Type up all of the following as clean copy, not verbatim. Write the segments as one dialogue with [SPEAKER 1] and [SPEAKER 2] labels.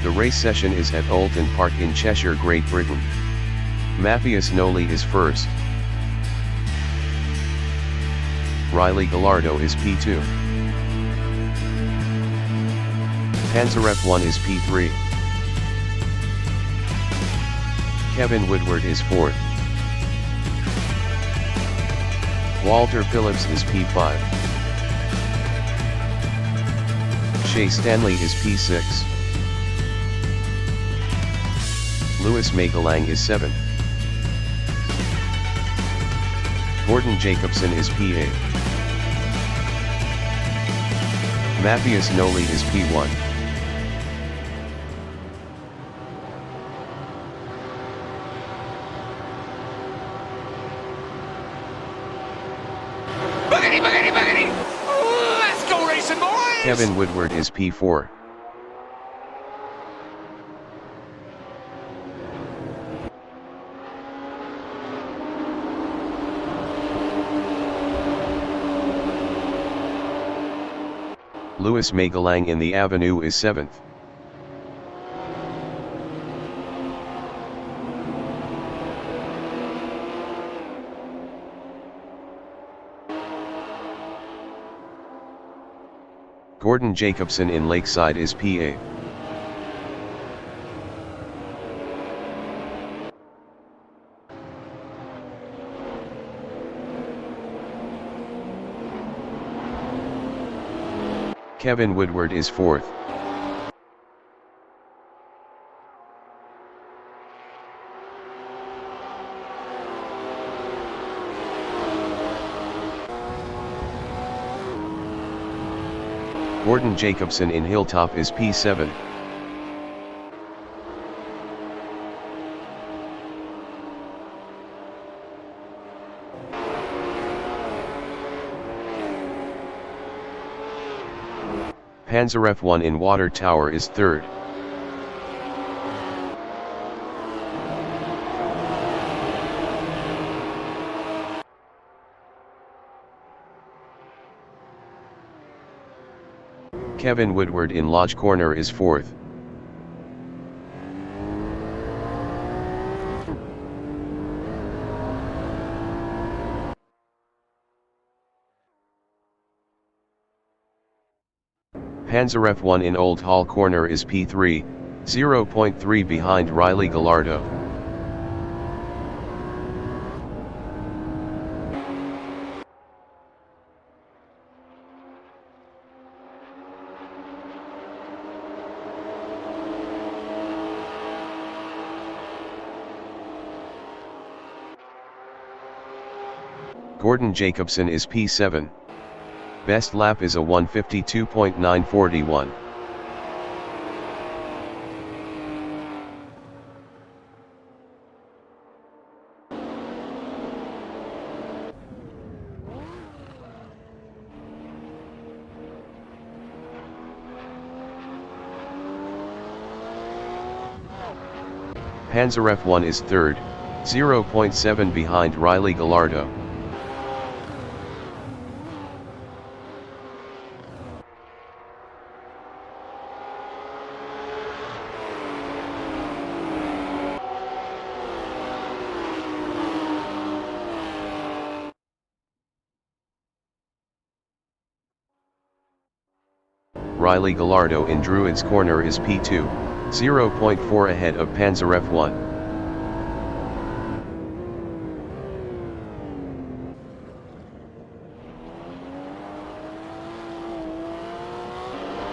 [SPEAKER 1] The race session is at Oulton Park in Cheshire, Great Britain. Matthias Noli is first. Riley Gallardo is P2. Panzeref 1 is P3. Kevin Woodward is 4th. Walter Phillips is P5. Shay Stanley is P6. Louis Magalang is 7th. Gordon Jacobson is P8. Matthias Noli is P1.
[SPEAKER 2] Boogity! Let's go racing, boys!
[SPEAKER 1] Kevin Woodward is P4. Louis Magalang in the Avenue is 7th. Gordon Jacobson in Lakeside is P8. Kevin Woodward is 4th. Gordon Jacobson in Hilltop is P7. Panzeref 1 in Water Tower is 3rd. Kevin Woodward in Lodge Corner is 4th. Panzeref 1 in Old Hall Corner is P3, 0.3 behind Riley Gallardo. Gordon Jacobson is P7. Best lap is a 1:52.941. Panzeref 1 is 3rd, 0.7 behind Riley Gallardo. Riley Gallardo in Druids Corner is P2, 0.4 ahead of Panzeref 1.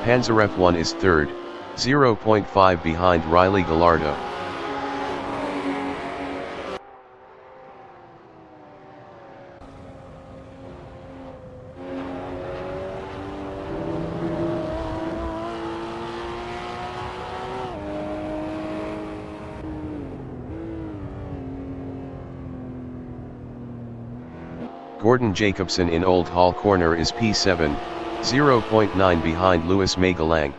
[SPEAKER 1] Panzeref 1 is 3rd, 0.5 behind Riley Gallardo. Gordon Jacobson in Old Hall Corner is P7, 0.9 behind Louis Magalang.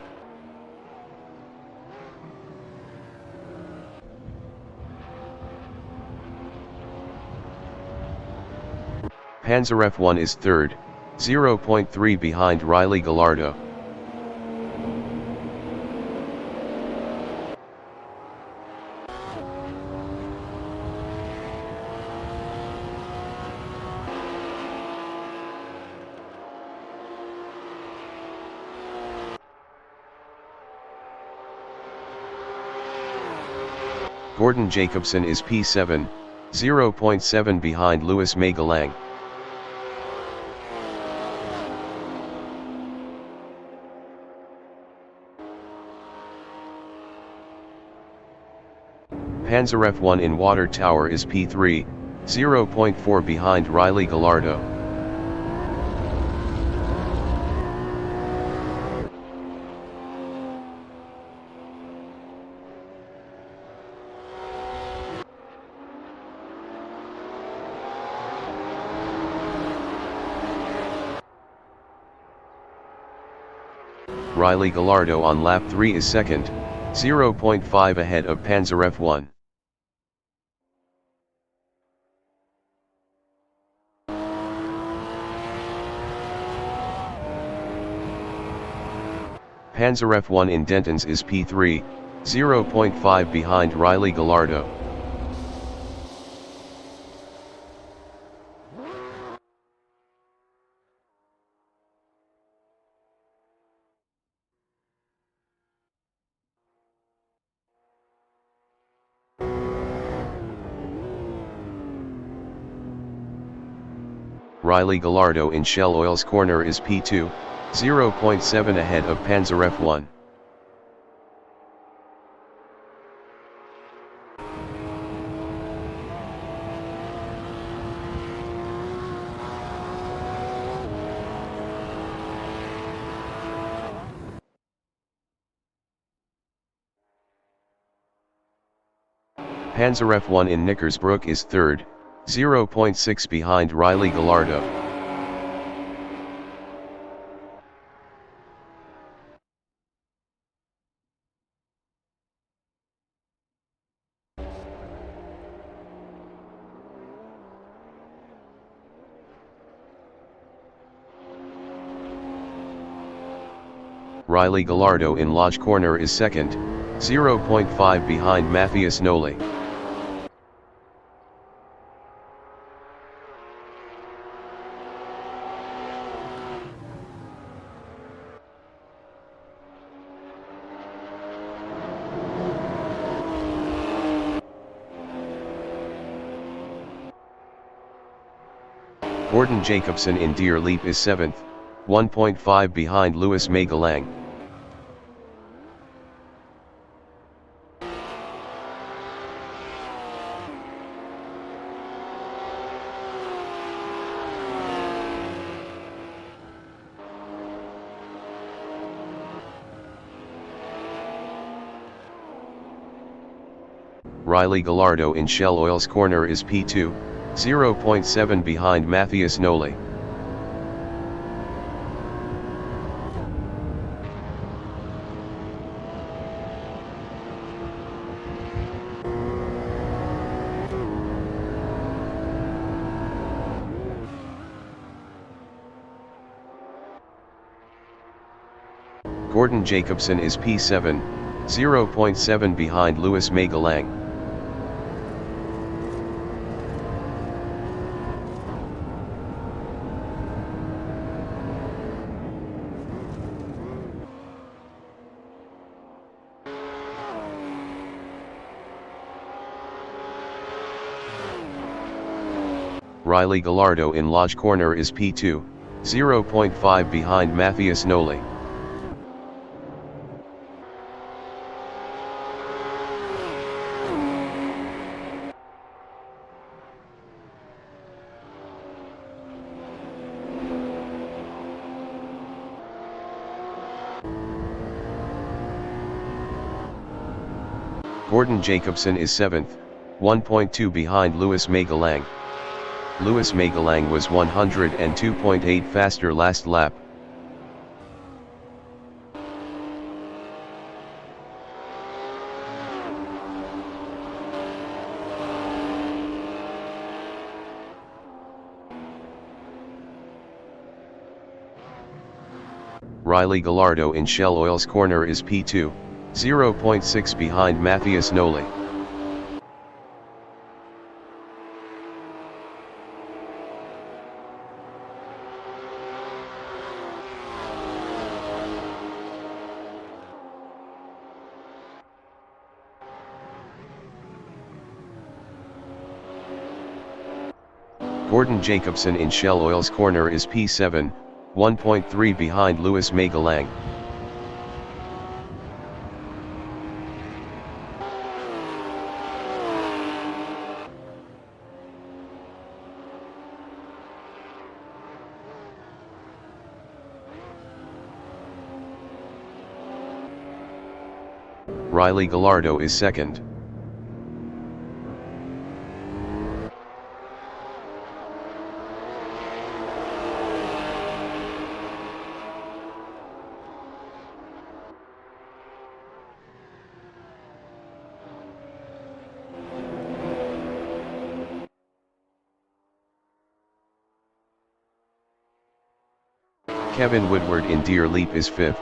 [SPEAKER 1] Panzeref 1 is 3rd, 0.3 behind Riley Gallardo. Gordon Jacobson is P7, 0.7 behind Louis Magalang. Panzer F1 in Water Tower is P3, 0.4 behind Riley Gallardo. Riley Gallardo on lap 3 is second, 0.5 ahead of Panzer F1. Panzer F1 in Dentons is P3, 0.5 behind Riley Gallardo. Riley Gallardo in Shell Oil's corner is P2, 0.7 ahead of Panzer F1. Panzer F1 in Knickersbrook is third, 0.6 behind Riley Gallardo. Riley Gallardo in Lodge Corner is second, 0.5 behind Matthias Noli. Gordon Jacobson in Deer Leap is 7th, 1.5 behind Louis Magalang. Riley Gallardo in Shell Oil's corner is P2, 0.7 behind Matthias Noli. Gordon Jacobson is P7, 0.7 behind Louis Magalang. Riley Gallardo in Lodge Corner is P2, 0.5 behind Matthias Noli. Gordon Jacobson is 7th, 1.2 behind Louis Magalang. Louis Magalang was 102.8 faster last lap. Riley Gallardo in Shell Oil's corner is P2, 0.6 behind Matthias Noli. Gordon Jacobson in Shell Oil's corner is P7, 1.3 behind Louis Magalang. Riley Gallardo is second. Kevin Woodward in Deer Leap is fifth.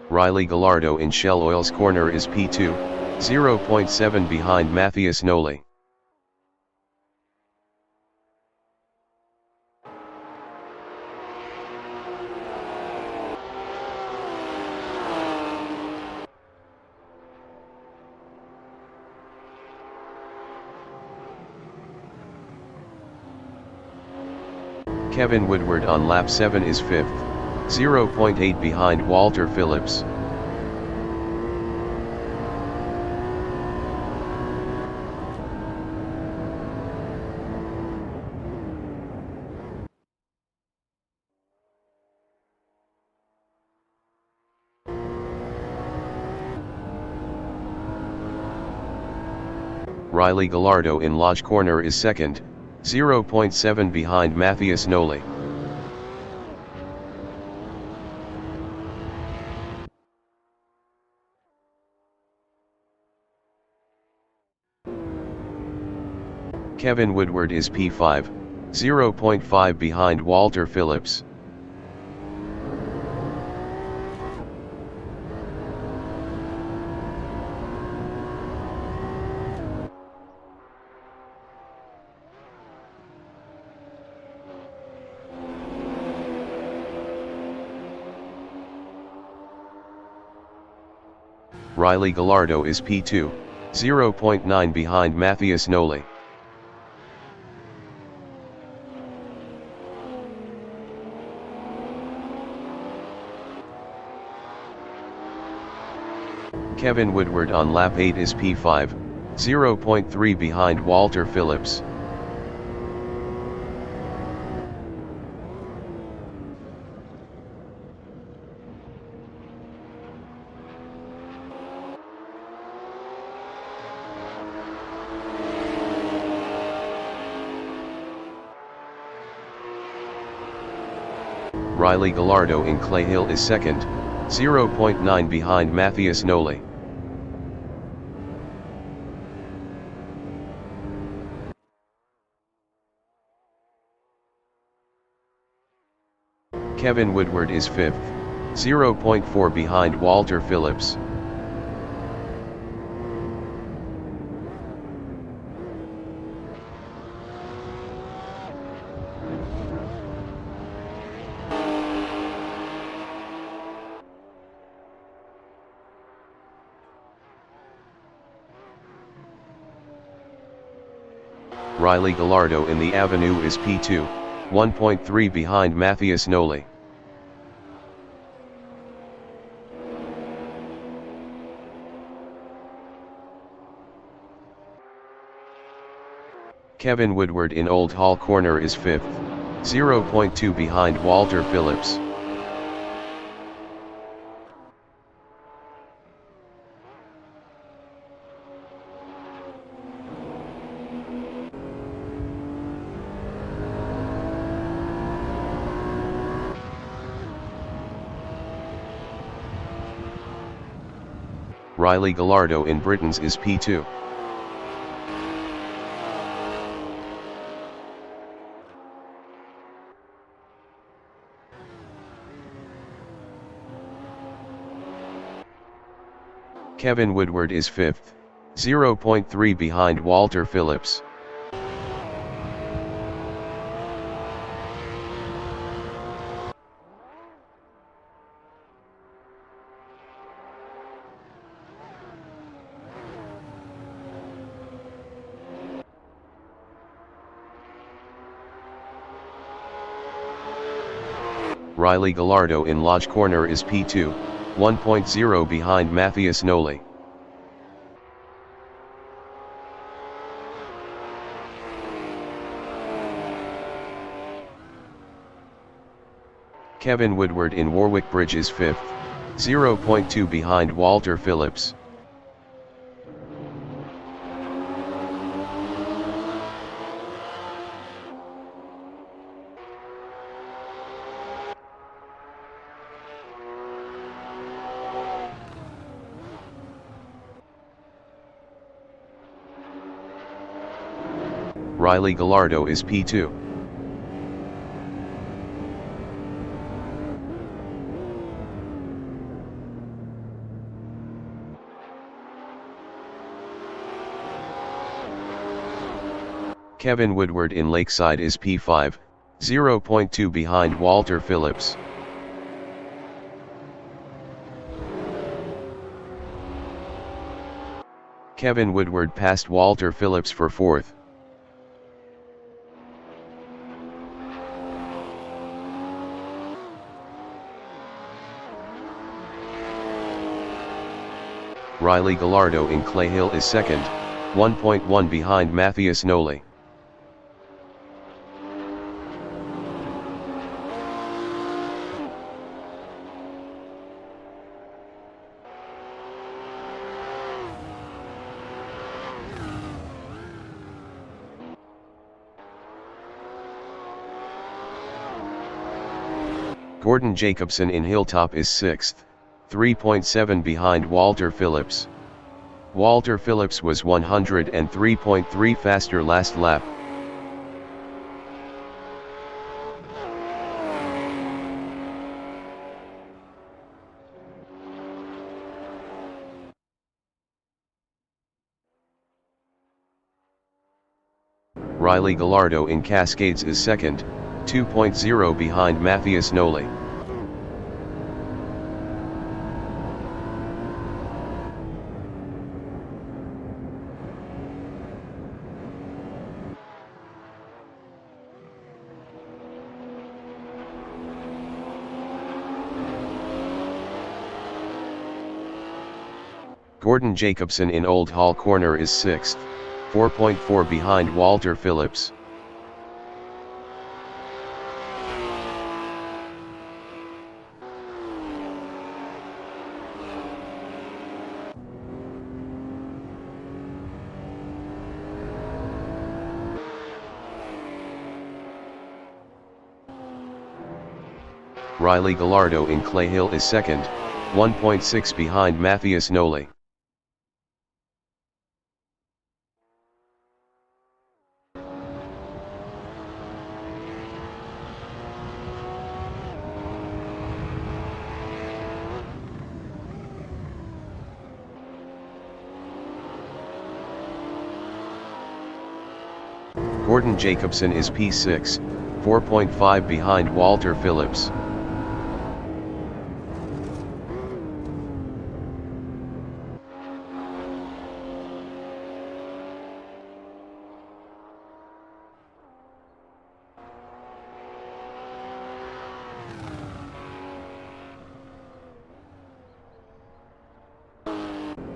[SPEAKER 1] Riley Gallardo in Shell Oil's corner is P2, 0.7 behind Matthias Noli. Kevin Woodward on lap 7 is 5th, 0.8 behind Walter Phillips. Riley Gallardo in Lodge corner is second, 0.7 behind Matthias Noli. Kevin Woodward is P5, 0.5 behind Walter Phillips. Riley Gallardo is P2, 0.9 behind Matthias Noli. Kevin Woodward on lap 8 is P5, 0.3 behind Walter Phillips. Riley Gallardo in Clay Hill is second, 0.9 behind Matthias Noli. Kevin Woodward is 5th, 0.4 behind Walter Phillips. Riley Gallardo in the Avenue is P2, 1.3 behind Matthias Noli. Kevin Woodward in Old Hall corner is 5th, 0.2 behind Walter Phillips. Riley Gallardo in Britons is P2. Kevin Woodward is 5th, 0.3 behind Walter Phillips. Riley Gallardo in Lodge Corner is P2, 1.0 behind Matthias Noli. Kevin Woodward in Warwick Bridge is 5th, 0.2 behind Walter Phillips. Riley Gallardo is P2. Kevin Woodward in Lakeside is P5, 0.2 behind Walter Phillips. Kevin Woodward passed Walter Phillips for 4th. Riley Gallardo in Clay Hill is 2nd, 1.1 behind Matthias Noli. Gordon Jacobson in Hilltop is 6th, 3.7 behind Walter Phillips. Walter Phillips was 103.3 faster last lap. Riley Gallardo in Cascades is 2nd, 2.0 behind Matthias Noli. Gordon Jacobson in Old Hall Corner is 6th, 4.4 behind Walter Phillips. Riley Gallardo in Clay Hill is 2nd, 1.6 behind Matthias Noli. Gordon Jacobson is P6, 4.5 behind Walter Phillips.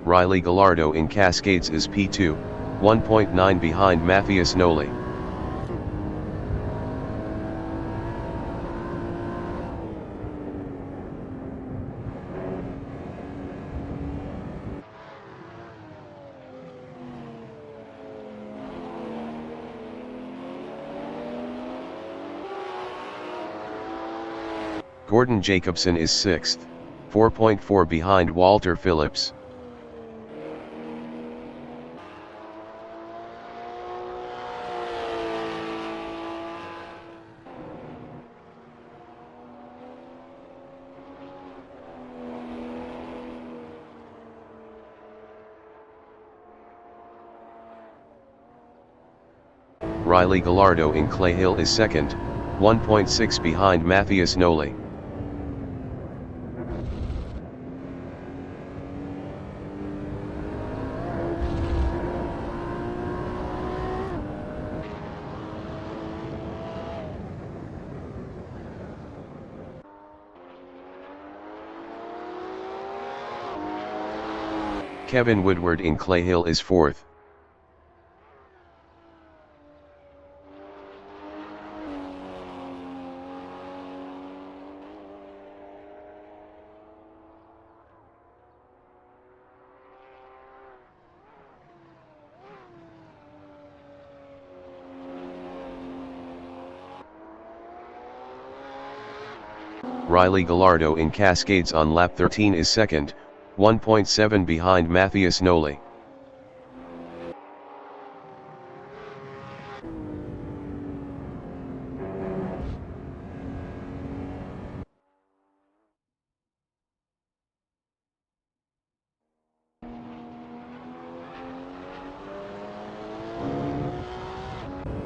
[SPEAKER 1] Riley Gallardo in Cascades is P2, 1.9 behind Matthias Noli. Gordon Jacobson is 6th, 4.4 behind Walter Phillips. Riley Gallardo in Clay Hill is second, 1.6 behind Matthias Noli. Kevin Woodward in Clay Hill is fourth. Riley Gallardo in Cascades on lap 13 is second, 1.7 behind Matthias Noli.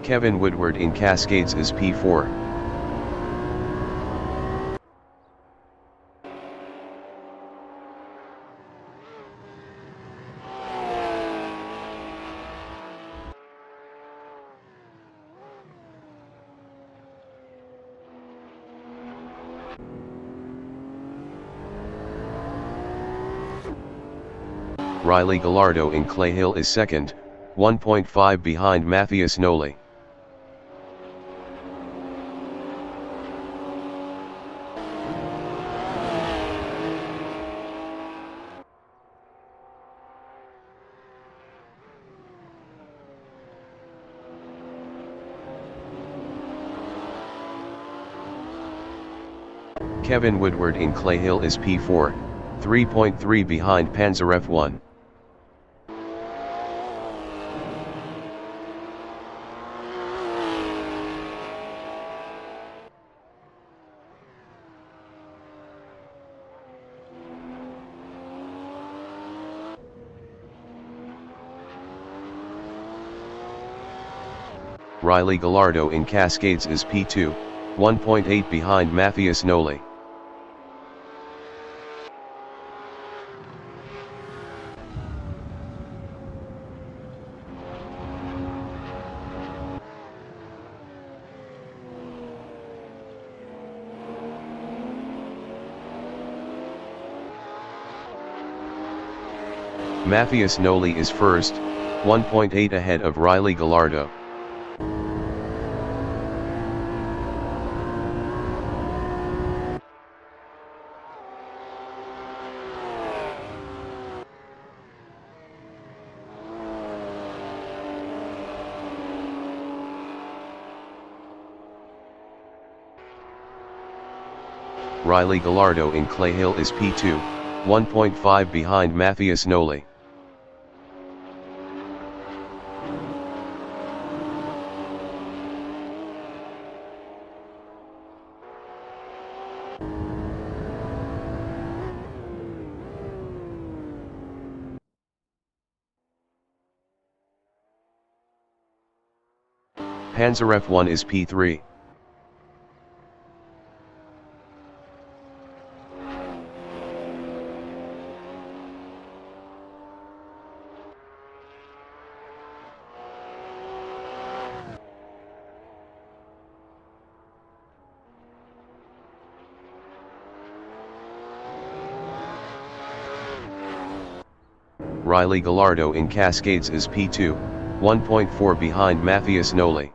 [SPEAKER 1] Kevin Woodward in Cascades is P4. Riley Gallardo in Clay Hill is second, 1.5 behind Matthias Noli. Kevin Woodward in Clay Hill is P4, 3.3 behind Panzer F1. Riley Gallardo in Cascades is P2, 1.8 behind Matthias Noli. Matthias Noli is first, 1.8 ahead of Riley Gallardo. Riley Gallardo in Clay Hill is P2, 1.5 behind Matthias Noli. Panzer F1 is P3. Riley Gallardo in Cascades is P2, 1.4 behind Matthias Noli.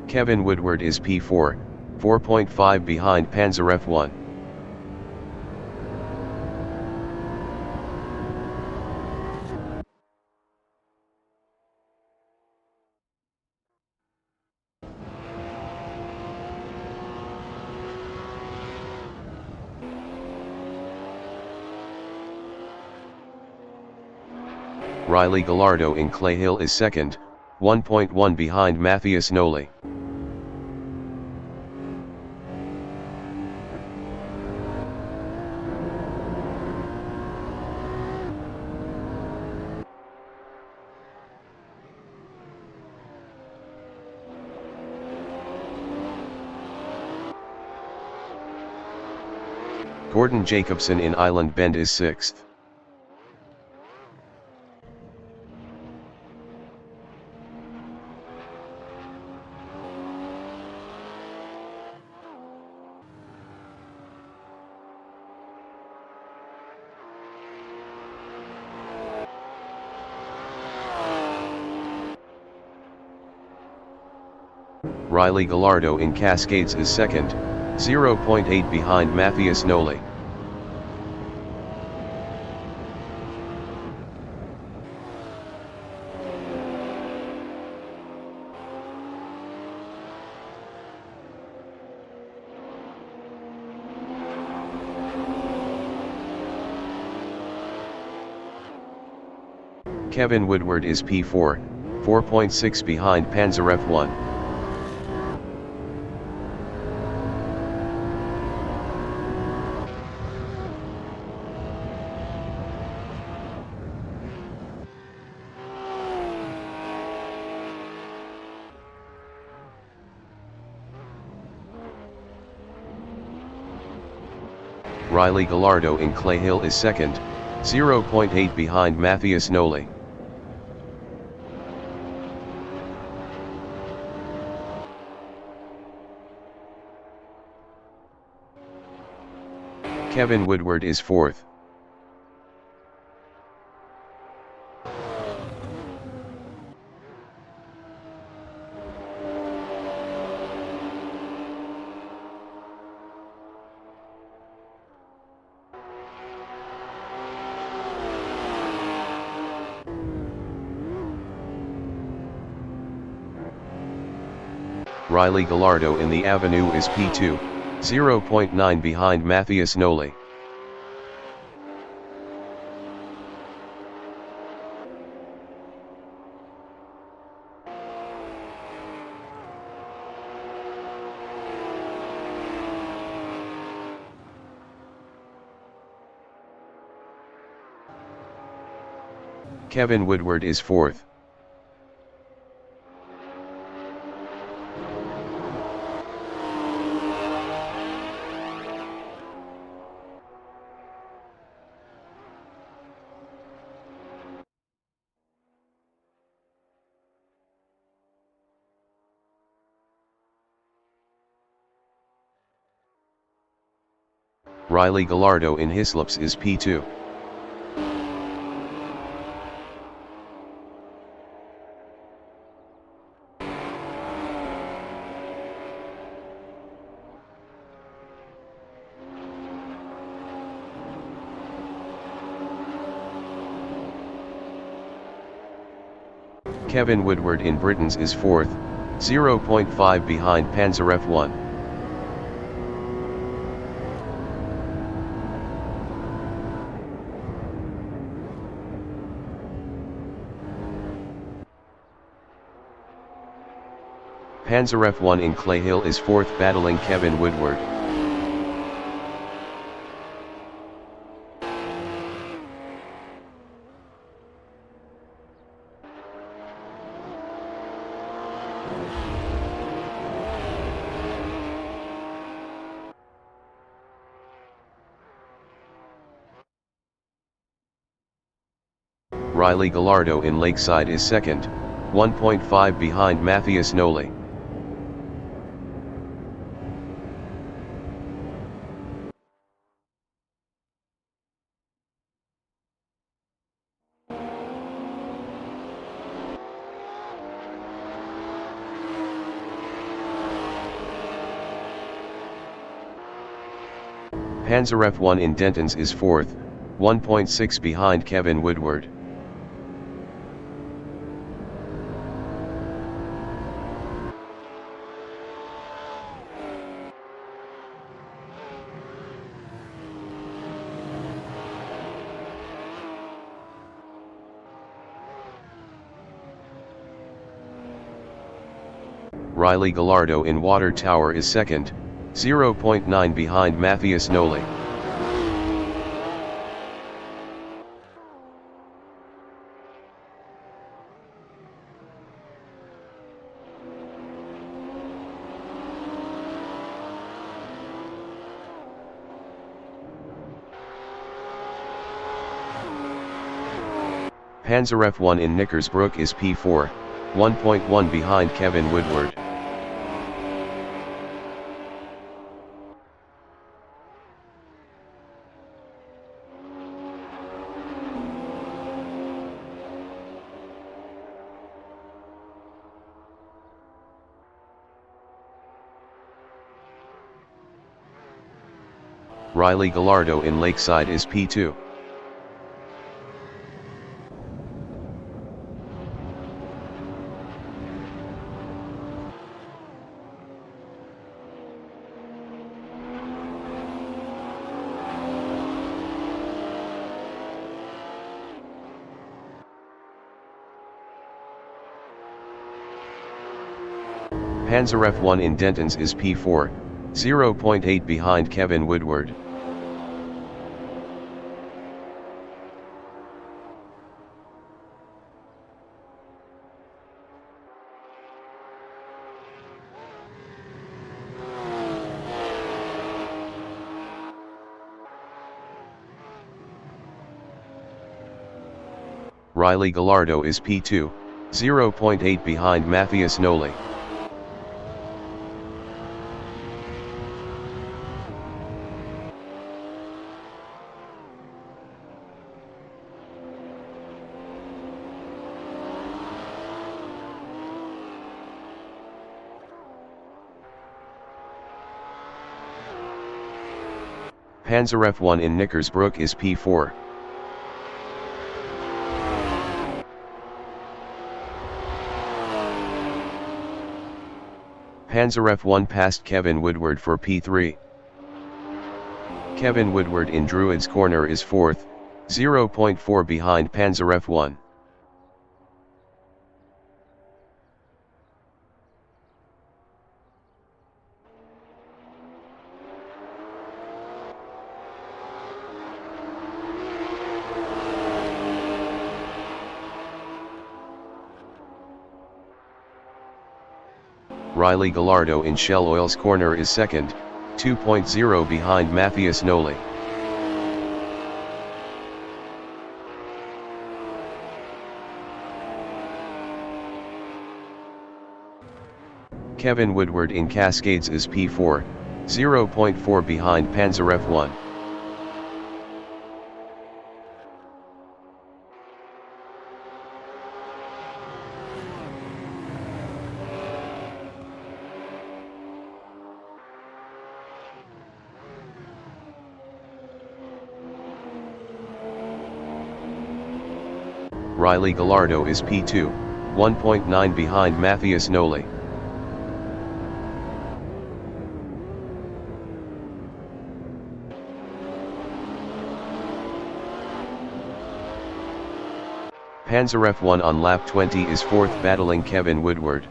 [SPEAKER 1] Kevin Woodward is P4, 4.5 behind Panzer F1. Riley Gallardo in Clay Hill is second, 1.1 behind Matthias Noli. Gordon Jacobson in Island Bend is sixth. Riley Gallardo in Cascades is second, 0.8 behind Matthias Noli. Kevin Woodward is P4, 4.6 behind Panzer F1. Riley Gallardo in Clay Hill is second, 0.8 behind Matthias Noli. Kevin Woodward is fourth. Riley Gallardo in the Avenue is P2, 0.9 behind Matthias Noli. Kevin Woodward is fourth. Riley Gallardo in Hislops is P2. Kevin Woodward in Britons is fourth, 0.5 behind Panzer F1. Panzer F1 in Clay Hill is fourth, battling Kevin Woodward. Riley Gallardo in Lakeside is second, 1.5 behind Matthias Noli. Panzer F1 in Dentons is fourth, 1.6 behind Kevin Woodward. Riley Gallardo in Water Tower is second, 0.9 behind Matthias Noli. Panzer F1 in Knickersbrook is P4, 1.1 behind Kevin Woodward. Riley Gallardo in Lakeside is P2. Panzer F1 in Denton's is P4, 0.8 behind Kevin Woodward. Riley Gallardo is P2, 0.8 behind Matthias Noli. Panzer F1 in Knickersbrook is P4. Panzer F1 passed Kevin Woodward for P3. Kevin Woodward in Druids Corner is 4th, 0.4 behind Panzer F1. Riley Gallardo in Shell Oil's Corner is second, 2.0 behind Matthias Noli. Kevin Woodward in Cascades is P4, 0.4 behind Panzer F1. Riley Gallardo is P2, 1.9 behind Matthias Noli. Panzer F1 on lap 20 is 4th battling Kevin Woodward.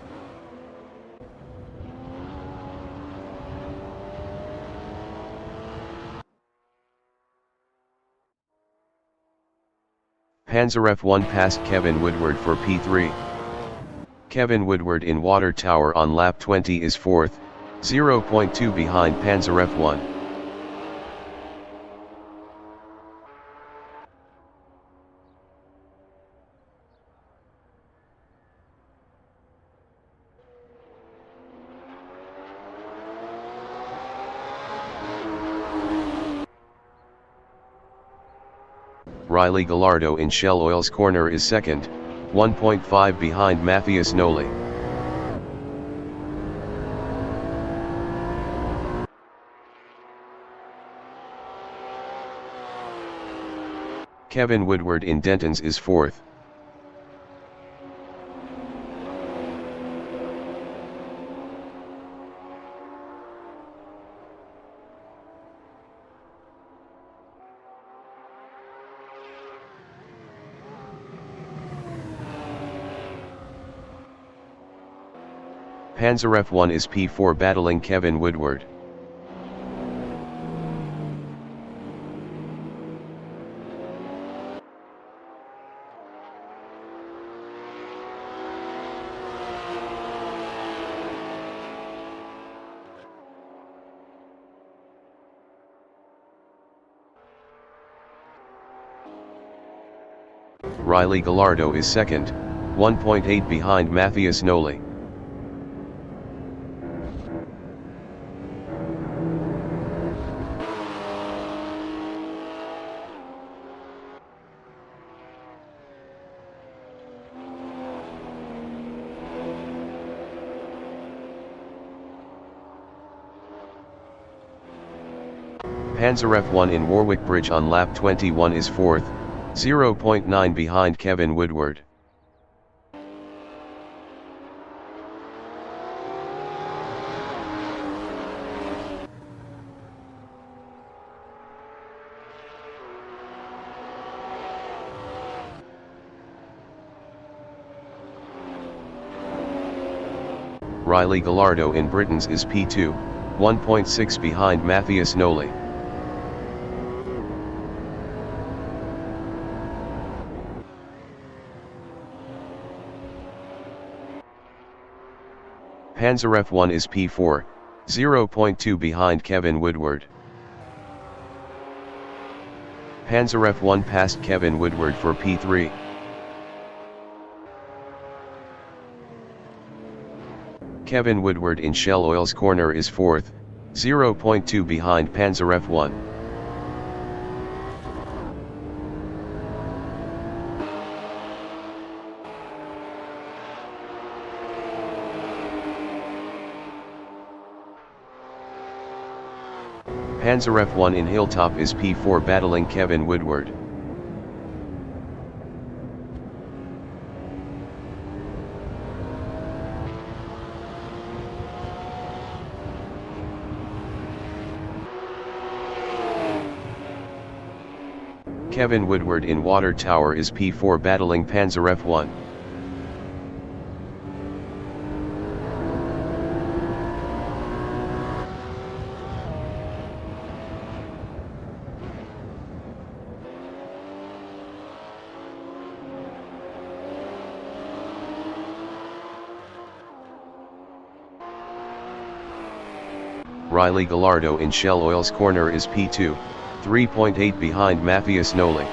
[SPEAKER 1] Panzer F1 passed Kevin Woodward for P3. Kevin Woodward in Water Tower on lap 20 is 4th, 0.2 behind Panzer F1. Riley Gallardo in Shell Oil's Corner is second, 1.5 behind Matthias Noli. Kevin Woodward in Denton's is 4th. Panzer F1 is P4 battling Kevin Woodward. Riley Gallardo is second, 1.8 behind Matthias Noli. Panzer F1 in Warwick Bridge on lap 21 is fourth, 0.9 behind Kevin Woodward. Riley Gallardo in Britain's is P2, 1.6 behind Matthias Noli. Panzer F1 is P4, 0.2 behind Kevin Woodward. Panzer F1 passed Kevin Woodward for P3. Kevin Woodward in Shell Oil's corner is fourth, 0.2 behind Panzer F1. Panzer F1 in Hilltop is P4 battling Kevin Woodward. Kevin Woodward in Water Tower is P4 battling Panzer F1. Riley Gallardo in Shell Oil's corner is P2, 3.8 behind Matthias Noli.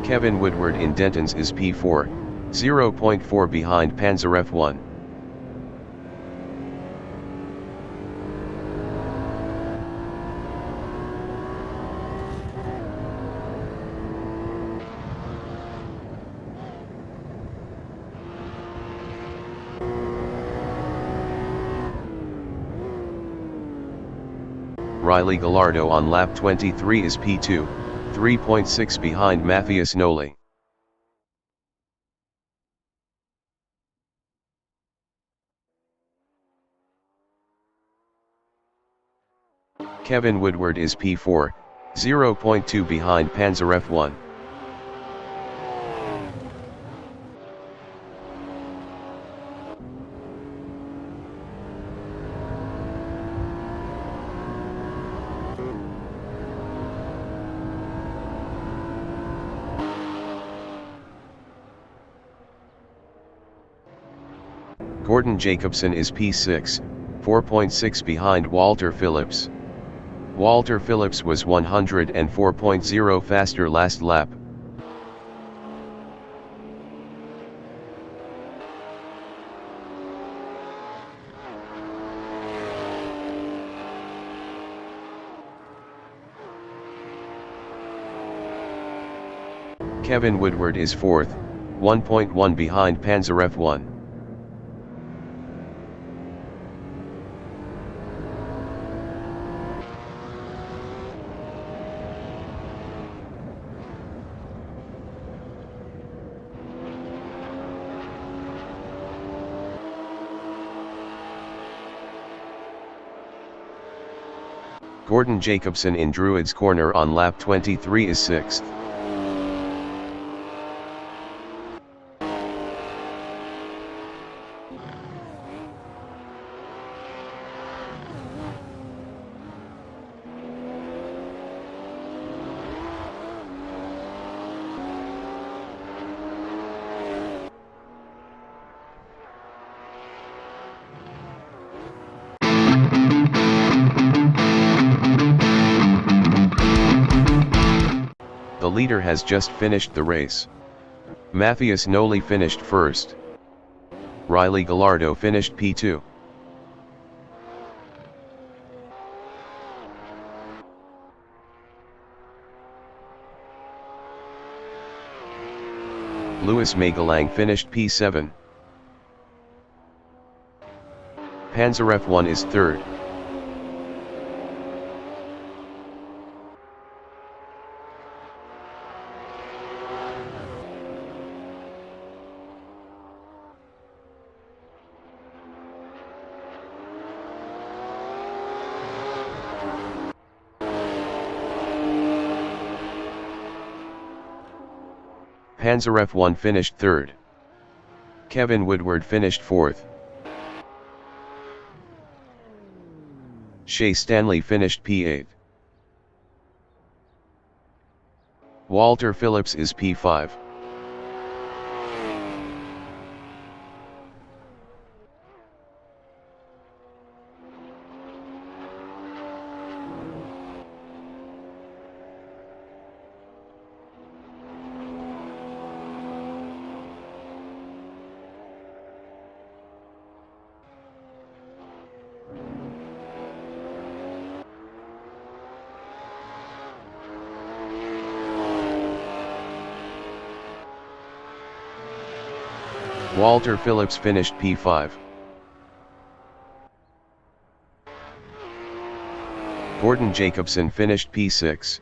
[SPEAKER 1] Kevin Woodward in Denton's is P4, 0.4 behind Panzer F1. Riley Gallardo on lap 23 is P2, 3.6 behind Matthias Noli. Kevin Woodward is P4, 0.2 behind Panzer F1. Gordon Jacobson is P6, 4.6 behind Walter Phillips. Walter Phillips was 104.0 faster last lap. Kevin Woodward is fourth, 1.1 behind Panzer F1. Gordon Jacobson in Druids Corner on lap 23 is 6th. The leader has just finished the race. Matthias Noli finished first. Riley Gallardo finished P2. Louis Magalang finished P7. Panzer F1 is third. Panzer F1 finished third. Kevin Woodward finished fourth. Shea Stanley finished P8. Walter Phillips is P5. Walter Phillips finished P5. Gordon Jacobson finished P6.